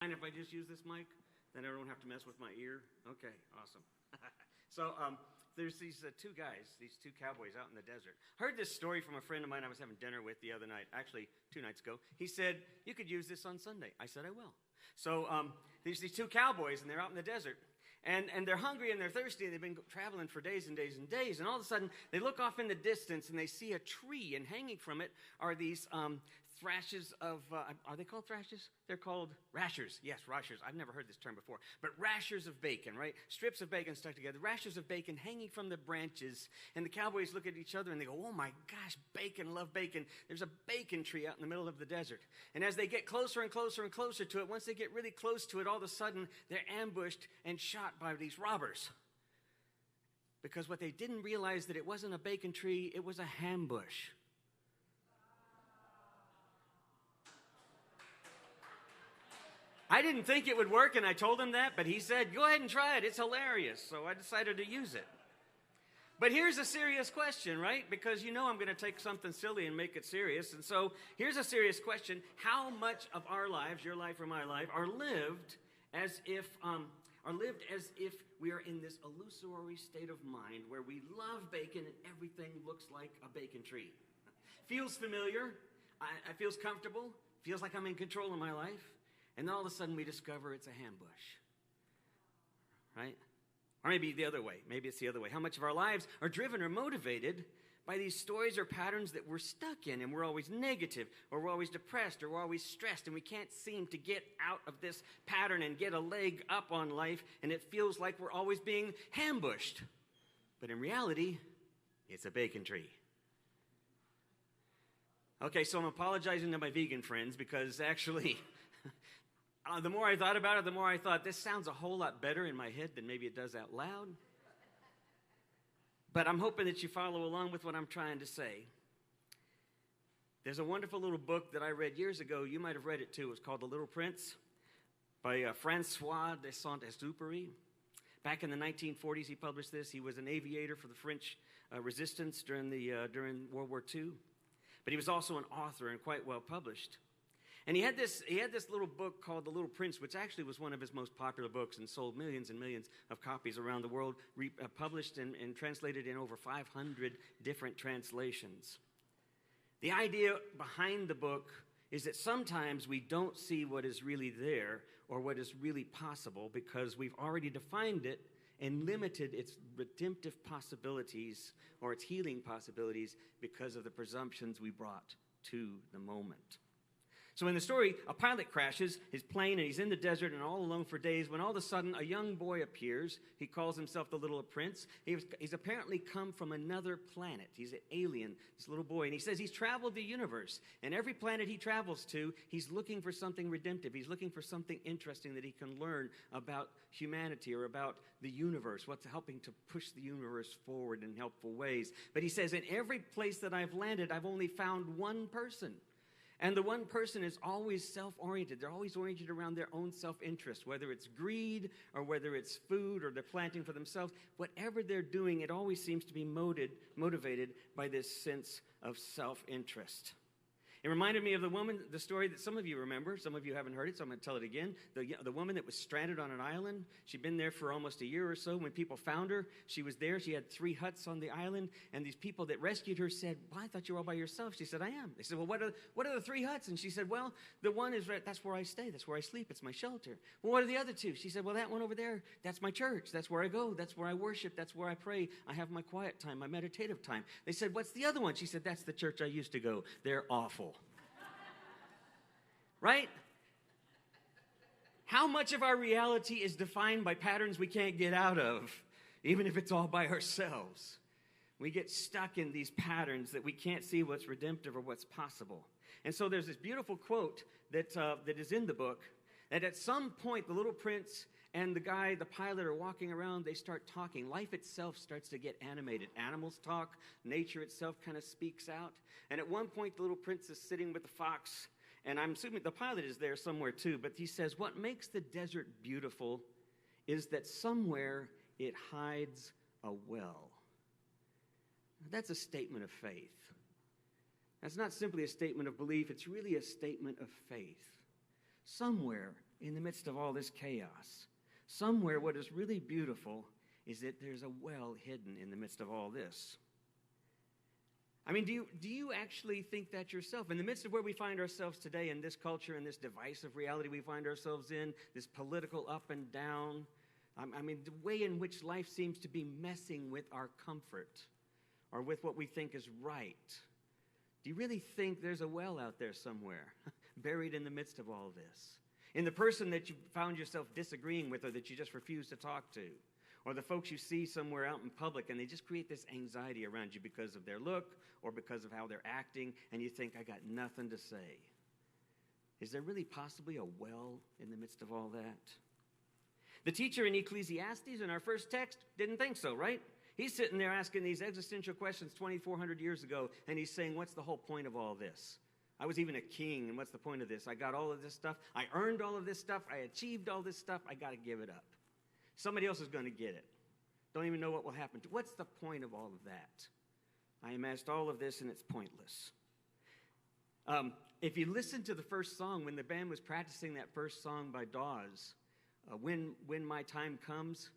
And if I just use this mic, then I don't have to mess with my ear. Okay, awesome. So there's these two guys, these two cowboys out in the desert. I heard this story from a friend of mine I was having dinner with the other night, actually 2 nights ago. He said, you could use this on Sunday. I said, I will. So there's these two cowboys, and they're out in the desert. And they're hungry and they're thirsty, and they've been traveling for days and days and days. And all of a sudden, they look off in the distance, and they see a tree, and hanging from it are these thrashes of, are they called thrashes? They're called rashers. Yes, rashers. I've never heard this term before. But rashers of bacon, right? Strips of bacon stuck together. Rashers of bacon hanging from the branches. And the cowboys look at each other and they go, oh my gosh, bacon, love bacon. There's a bacon tree out in the middle of the desert. And as they get closer and closer and closer to it, once they get really close to it, all of a sudden they're ambushed and shot by these robbers. Because what they didn't realize that it wasn't a bacon tree, it was a ham bush. I didn't think it would work, and I told him that, but he said, go ahead and try it. It's hilarious. So I decided to use it. But here's a serious question, right? Because you know I'm going to take something silly and make it serious. And so here's a serious question. How much of our lives, your life or my life, are lived as if we are in this illusory state of mind where we love bacon and everything looks like a bacon tree? Feels familiar. It feels comfortable. Feels like I'm in control of my life. And then all of a sudden we discover it's a ham bush, right? Or maybe the other way. Maybe it's the other way. How much of our lives are driven or motivated by these stories or patterns that we're stuck in, and we're always negative, or we're always depressed, or we're always stressed, and we can't seem to get out of this pattern and get a leg up on life, and it feels like we're always being ambushed. But in reality, it's a bacon tree. Okay, so I'm apologizing to my vegan friends because actually... the more I thought about it, the more I thought, this sounds a whole lot better in my head than maybe it does out loud. But I'm hoping that you follow along with what I'm trying to say. There's a wonderful little book that I read years ago. You might have read it too. It was called The Little Prince by Francois de Saint-Exupéry. Back in the 1940s, he published this. He was an aviator for the French resistance during World War II. But he was also an author and quite well published. And he had this little book called The Little Prince, which actually was one of his most popular books and sold millions and millions of copies around the world, published and translated in over 500 different translations. The idea behind the book is that sometimes we don't see what is really there or what is really possible because we've already defined it and limited its redemptive possibilities or its healing possibilities because of the presumptions we brought to the moment. So in the story, a pilot crashes his plane, and he's in the desert and all alone for days when all of a sudden a young boy appears. He calls himself the Little Prince. He's apparently come from another planet. He's an alien, this little boy. And he says he's traveled the universe. And every planet he travels to, he's looking for something redemptive. He's looking for something interesting that he can learn about humanity or about the universe, what's helping to push the universe forward in helpful ways. But he says, in every place that I've landed, I've only found one person. And the one person is always self-oriented. They're always oriented around their own self-interest, whether it's greed or whether it's food or they're planting for themselves. Whatever they're doing, it always seems to be motivated by this sense of self-interest. It reminded me of the story that some of you remember. Some of you haven't heard it, so I'm going to tell it again. The woman that was stranded on an island. She'd been there for almost a year or so. When people found her, she was there. She had 3 huts on the island, and these people that rescued her said, well, I thought you were all by yourself. She said, I am. They said, well, what are the 3 huts? And she said, well, the one is right, that's where I stay. That's where I sleep. It's my shelter. Well, what are the other 2? She said, well, that one over there, that's my church. That's where I go. That's where I worship. That's where I pray. I have my quiet time, my meditative time. They said, what's the other one? She said, that's the church I used to go. They're awful. Right? How much of our reality is defined by patterns we can't get out of, even if it's all by ourselves? We get stuck in these patterns that we can't see what's redemptive or what's possible. And so there's this beautiful quote that is in the book, that at some point the little prince and the pilot are walking around, they start talking. Life itself starts to get animated. Animals talk, nature itself kind of speaks out. And at one point the little prince is sitting with the fox, and I'm assuming the pilot is there somewhere too, but he says, what makes the desert beautiful is that somewhere it hides a well. That's a statement of faith. That's not simply a statement of belief, it's really a statement of faith. Somewhere in the midst of all this chaos. Somewhere what is really beautiful is that there's a well hidden in the midst of all this. I mean, do you actually think that yourself? In the midst of where we find ourselves today, in this culture, in this divisive reality we find ourselves in, this political up and down, I mean, the way in which life seems to be messing with our comfort or with what we think is right. Do you really think there's a well out there somewhere, buried in the midst of all this? In the person that you found yourself disagreeing with or that you just refuse to talk to? Or the folks you see somewhere out in public and they just create this anxiety around you because of their look or because of how they're acting, and you think, I got nothing to say. Is there really possibly a well in the midst of all that? The teacher in Ecclesiastes in our first text didn't think so, right? He's sitting there asking these existential questions 2,400 years ago, and he's saying, what's the whole point of all this? I was even a king, and what's the point of this? I got all of this stuff. I earned all of this stuff. I achieved all this stuff. I got to give it up. Somebody else is going to get it. Don't even know what will happen. What's the point of all of that? I amassed all of this, and it's pointless. If you listen to the first song, when the band was practicing that first song by Dawes, When My Time Comes,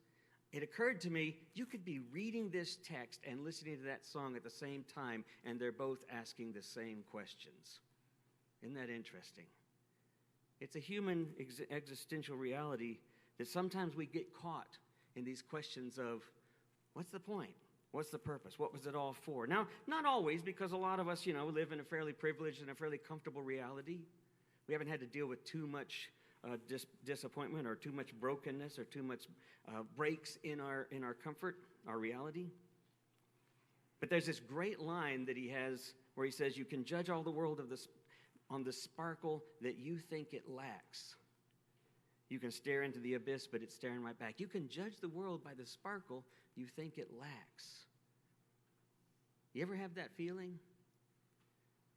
it occurred to me, you could be reading this text and listening to that song at the same time, and they're both asking the same questions. Isn't that interesting? It's a human existential reality that sometimes we get caught in these questions of, what's the point? What's the purpose? What was it all for? Now, not always, because a lot of us, live in a fairly privileged and a fairly comfortable reality. We haven't had to deal with too much disappointment or too much brokenness or too much breaks in our comfort, our reality. But there's this great line that he has where he says, you can judge all the world on the sparkle that you think it lacks. You can stare into the abyss, but it's staring right back. You can judge the world by the sparkle you think it lacks. You ever have that feeling?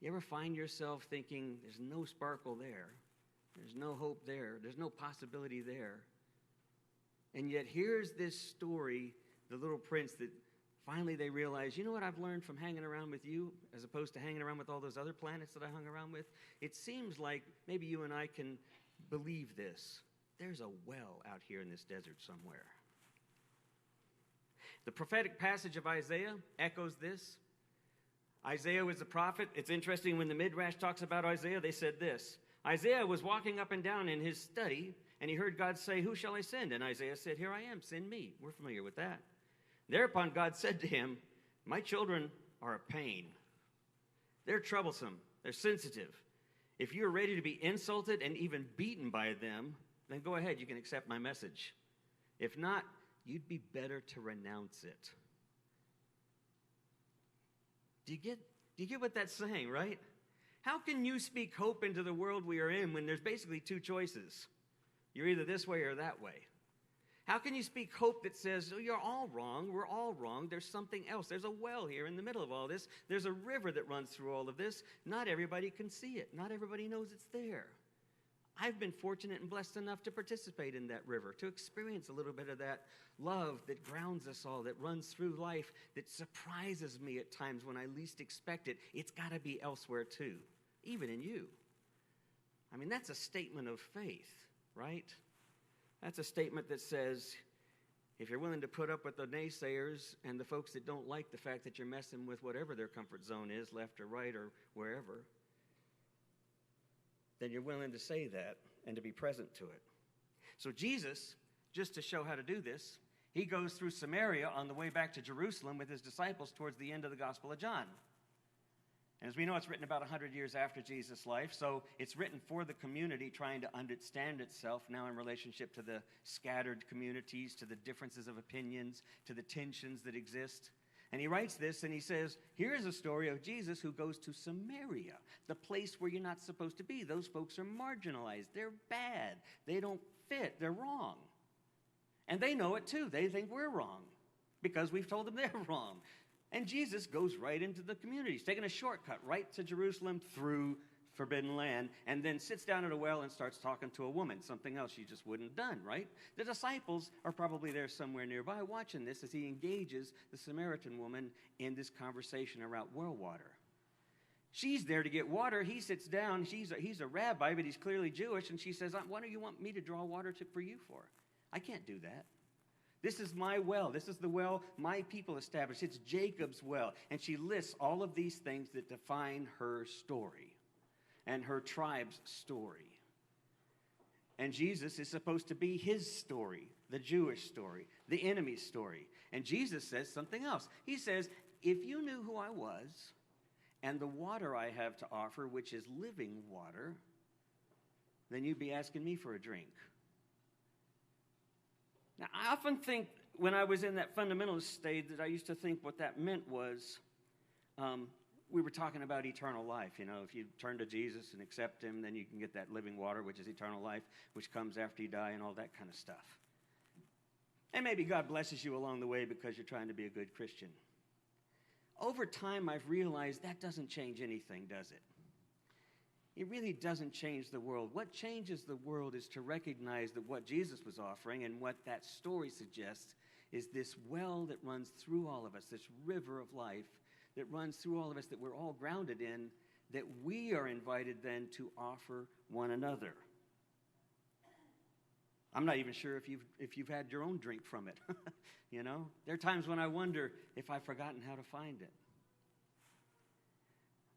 You ever find yourself thinking, there's no sparkle there. There's no hope there. There's no possibility there. And yet here's this story, the little prince, that finally they realize, you know what I've learned from hanging around with you as opposed to hanging around with all those other planets that I hung around with? It seems like maybe you and I can believe this. There's a well out here in this desert somewhere. The prophetic passage of Isaiah echoes this. Isaiah was the prophet. It's interesting when the Midrash talks about Isaiah, they said this. Isaiah was walking up and down in his study, and he heard God say, who shall I send? And Isaiah said, here I am, send me. We're familiar with that. Thereupon God said to him, my children are a pain. They're troublesome. They're sensitive. If you're ready to be insulted and even beaten by them, then go ahead, you can accept my message. If not, you'd be better to renounce it. Do you get what that's saying, right? How can you speak hope into the world we are in when there's basically two choices? You're either this way or that way. How can you speak hope that says, oh, you're all wrong, we're all wrong, there's something else. There's a well here in the middle of all this. There's a river that runs through all of this. Not everybody can see it. Not everybody knows it's there. I've been fortunate and blessed enough to participate in that river, to experience a little bit of that love that grounds us all, that runs through life, that surprises me at times when I least expect it. It's got to be elsewhere too, even in you. I mean, that's a statement of faith, right? That's a statement that says, if you're willing to put up with the naysayers and the folks that don't like the fact that you're messing with whatever their comfort zone is, left or right or wherever, then you're willing to say that and to be present to it. So Jesus, just to show how to do this, he goes through Samaria on the way back to Jerusalem with his disciples towards the end of the Gospel of John. And as we know, it's written about 100 years after Jesus' life, so it's written for the community trying to understand itself now in relationship to the scattered communities, to the differences of opinions, to the tensions that exist. And he writes this and he says, here is a story of Jesus who goes to Samaria, the place where you're not supposed to be. Those folks are marginalized. They're bad. They don't fit. They're wrong. And they know it too. They think we're wrong because we've told them they're wrong. And Jesus goes right into the community. He's taking a shortcut right to Jerusalem through forbidden land, and then sits down at a well and starts talking to a woman, something else she just wouldn't have done, right? The disciples are probably there somewhere nearby watching this as he engages the Samaritan woman in this conversation around well water. She's there to get water. He sits down. He's a rabbi, but he's clearly Jewish. And she says, what do you want me to draw water for you for? I can't do that. This is my well. This is the well my people established. It's Jacob's well. And she lists all of these things that define her story and her tribe's story. And Jesus is supposed to be his story, the Jewish story, the enemy's story. And Jesus says something else. He says, if you knew who I was and the water I have to offer, which is living water, then you'd be asking me for a drink. Now, I often think when I was in that fundamentalist state that I used to think what that meant was we were talking about eternal life. You know, if you turn to Jesus and accept him, then you can get that living water, which is eternal life, which comes after you die and all that kind of stuff. And maybe God blesses you along the way because you're trying to be a good Christian. Over time, I've realized that doesn't change anything, does it? It really doesn't change the world. What changes the world is to recognize that what Jesus was offering and what that story suggests is this well that runs through all of us, this river of life that runs through all of us that we're all grounded in, that we are invited then to offer one another. I'm not even sure if you've had your own drink from it. You know, there are times when I wonder if I've forgotten how to find it.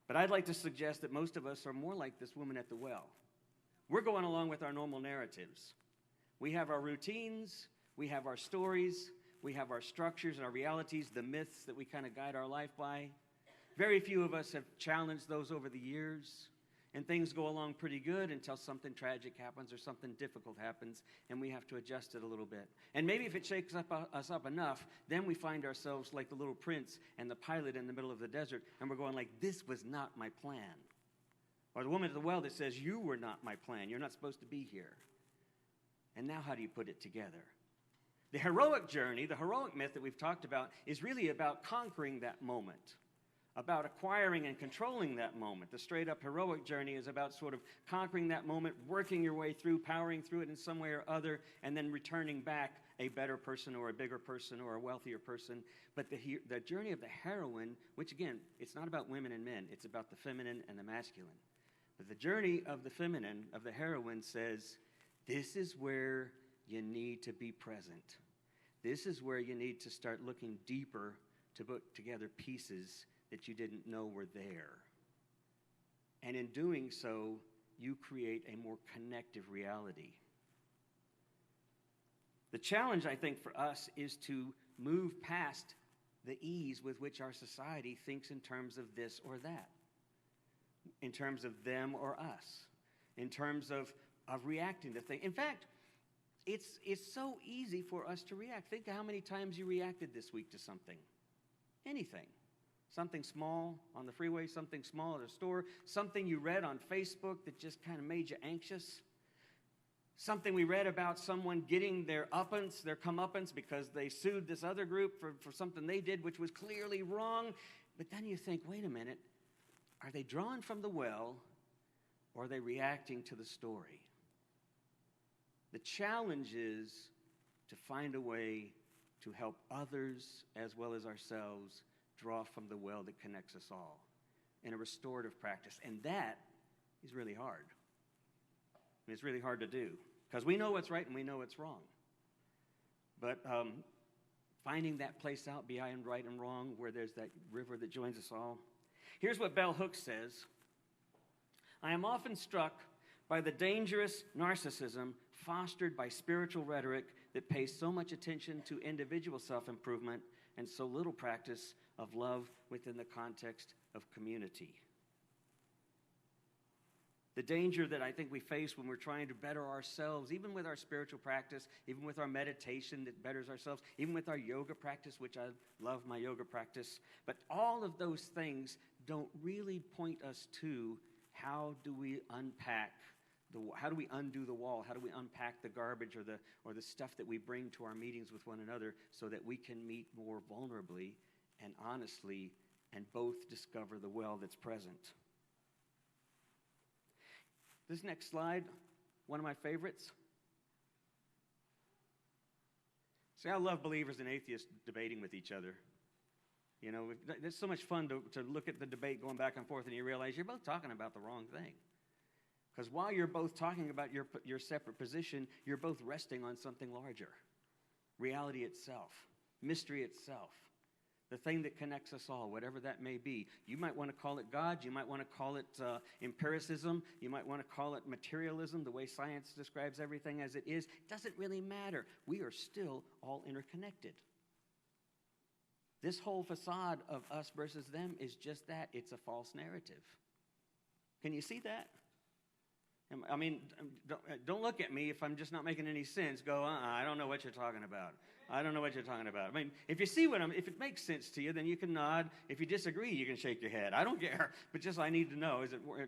But I'd like to suggest that most of us are more like this woman at the well. We're going along with our normal narratives. We have our routines, we have our stories, we have our structures and our realities, the myths that we kind of guide our life by. Very few of us have challenged those over the years, and things go along pretty good until something tragic happens or something difficult happens, and we have to adjust it a little bit. And maybe if it shakes us up enough, then we find ourselves like the little prince and the pilot in the middle of the desert, and we're going like, this was not my plan. Or the woman at the well that says, you were not my plan. You're not supposed to be here. And now how do you put it together? The heroic journey, the heroic myth that we've talked about, is really about conquering that moment, about acquiring and controlling that moment. The straight-up heroic journey is about sort of conquering that moment, working your way through, powering through it in some way or other, and then returning back a better person or a bigger person or a wealthier person. But the journey of the heroine, which again, it's not about women and men, it's about the feminine and the masculine. But the journey of the feminine, of the heroine, says, this is where you need to be present. This is where you need to start looking deeper to put together pieces that you didn't know were there. And in doing so, you create a more connective reality. The challenge, I think, for us is to move past the ease with which our society thinks in terms of this or that, in terms of them or us, in terms of reacting to things. In fact, it's so easy for us to react. Think of how many times you reacted this week to something. Anything. Something small on the freeway, something small at a store, something you read on Facebook that just kind of made you anxious. Something we read about someone getting their comeuppance because they sued this other group for something they did which was clearly wrong. But then you think, wait a minute, are they drawing from the well or are they reacting to the story? The challenge is to find a way to help others as well as ourselves draw from the well that connects us all in a restorative practice. And that is really hard. And it's really hard to do because we know what's right and we know what's wrong. But finding that place out behind right and wrong where there's that river that joins us all. Here's what Bell Hooks says. I am often struck by the dangerous narcissism fostered by spiritual rhetoric that pays so much attention to individual self-improvement and so little practice of love within the context of community. The danger that I think we face when we're trying to better ourselves, even with our spiritual practice, even with our meditation that betters ourselves, even with our yoga practice, which I love my yoga practice, but all of those things don't really point us to how do we unpack how do we undo the wall? How do we unpack the garbage or the stuff that we bring to our meetings with one another so that we can meet more vulnerably and honestly and both discover the well that's present? This next slide, one of my favorites. See, I love believers and atheists debating with each other. You know, it's so much fun to look at the debate going back and forth, and you realize you're both talking about the wrong thing. Because while you're both talking about your separate position, you're both resting on something larger. Reality itself, mystery itself, the thing that connects us all, whatever that may be. You might want to call it God. You might want to call it empiricism. You might want to call it materialism, the way science describes everything as it is. It doesn't really matter. We are still all interconnected. This whole facade of us versus them is just that. It's a false narrative. Can you see that? I mean, don't look at me if I'm just not making any sense. Go, I don't know what you're talking about. I don't know what you're talking about. I mean, if you see if it makes sense to you, then you can nod. If you disagree, you can shake your head. I don't care, but just I need to know.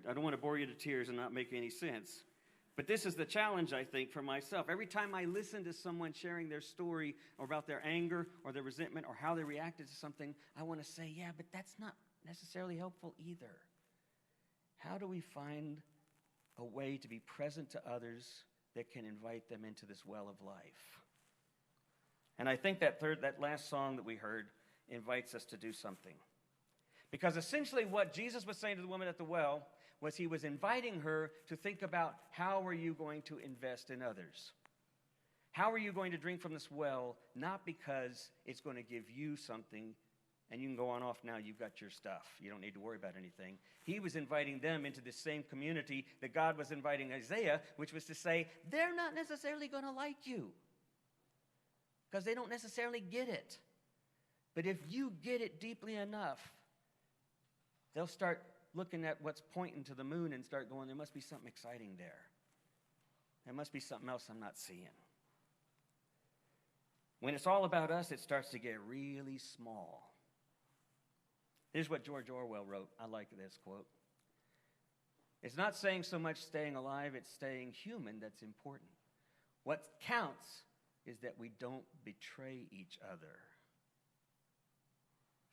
I don't want to bore you to tears and not make any sense. But this is the challenge, I think, for myself. Every time I listen to someone sharing their story or about their anger or their resentment or how they reacted to something, I want to say, yeah, but that's not necessarily helpful either. How do we find a way to be present to others that can invite them into this well of life? And I think that last song that we heard invites us to do something. Because essentially what Jesus was saying to the woman at the well was he was inviting her to think about, how are you going to invest in others? How are you going to drink from this well, not because it's going to give you something and you can go on off now, you've got your stuff. You don't need to worry about anything. He was inviting them into the same community that God was inviting Isaiah, which was to say, they're not necessarily going to like you because they don't necessarily get it. But if you get it deeply enough, they'll start looking at what's pointing to the moon and start going, there must be something exciting there. There must be something else I'm not seeing. When it's all about us, it starts to get really small. Here's what George Orwell wrote. I like this quote. It's not saying so much staying alive, it's staying human that's important. What counts is that we don't betray each other.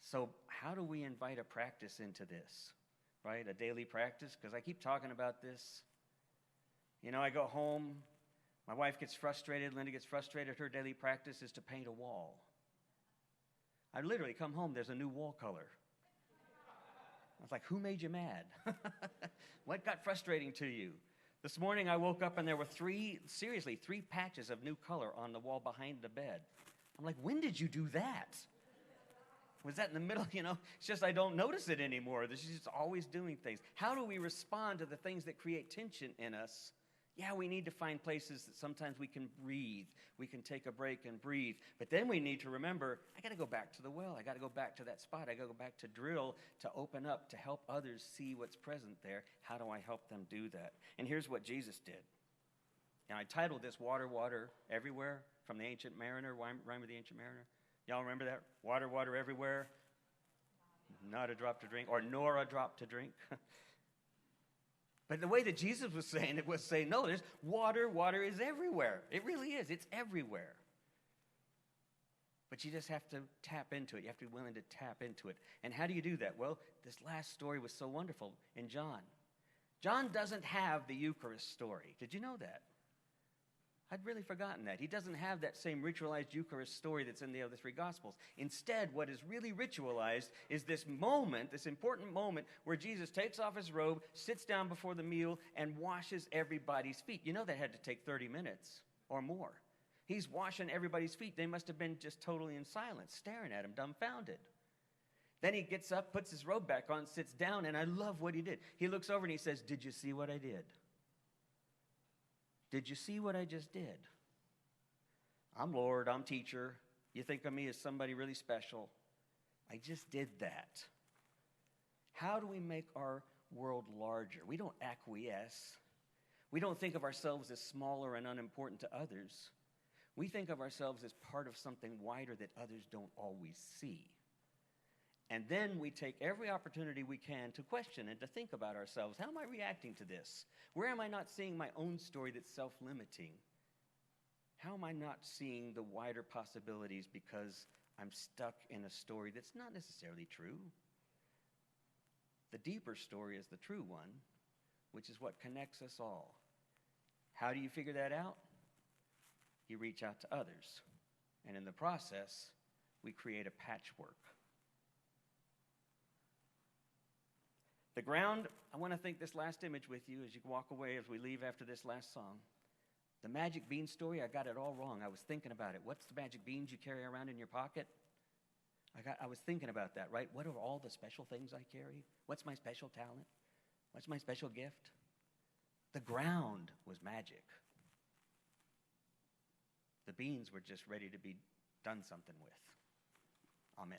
So how do we invite a practice into this, right? A daily practice? Because I keep talking about this. You know, I go home, my wife gets frustrated, Linda gets frustrated. Her daily practice is to paint a wall. I literally come home, there's a new wall color. I was like, who made you mad? What got frustrating to you? This morning I woke up and there were three patches of new color on the wall behind the bed. I'm like, when did you do that? Was that in the middle? You know, it's just I don't notice it anymore. This is just always doing things. How do we respond to the things that create tension in us? Yeah, we need to find places that sometimes we can breathe. We can take a break and breathe. But then we need to remember, I got to go back to the well. I got to go back to that spot. I got to go back to drill, to open up, to help others see what's present there. How do I help them do that? And here's what Jesus did. And I titled this Water, Water Everywhere from the Ancient Mariner, Rhyme of the Ancient Mariner. Y'all remember that? Water, water everywhere. Not a drop to drink, or nor a drop to drink. But the way that Jesus was saying it was saying, no, there's water. Water is everywhere. It really is. It's everywhere. But you just have to tap into it. You have to be willing to tap into it. And how do you do that? Well, this last story was so wonderful in John. John doesn't have the Eucharist story. Did you know that? I'd really forgotten that. He doesn't have that same ritualized Eucharist story that's in the other three Gospels. Instead, what is really ritualized is this moment, this important moment, where Jesus takes off his robe, sits down before the meal, and washes everybody's feet. You know that had to take 30 minutes or more. He's washing everybody's feet. They must have been just totally in silence, staring at him, dumbfounded. Then he gets up, puts his robe back on, sits down, and I love what he did. He looks over and he says, "Did you see what I did? Did you see what I just did? I'm Lord, I'm teacher. You think of me as somebody really special. I just did that." How do we make our world larger? We don't acquiesce. We don't think of ourselves as smaller and unimportant to others. We think of ourselves as part of something wider that others don't always see. And then we take every opportunity we can to question and to think about ourselves. How am I reacting to this? Where am I not seeing my own story that's self-limiting? How am I not seeing the wider possibilities because I'm stuck in a story that's not necessarily true? The deeper story is the true one, which is what connects us all. How do you figure that out? You reach out to others. And in the process, we create a patchwork. The ground, I want to think this last image with you as you walk away, as we leave after this last song. The magic bean story, I got it all wrong. I was thinking about it. What's the magic beans you carry around in your pocket? I was thinking about that, right? What are all the special things I carry? What's my special talent? What's my special gift? The ground was magic. The beans were just ready to be done something with. Amen.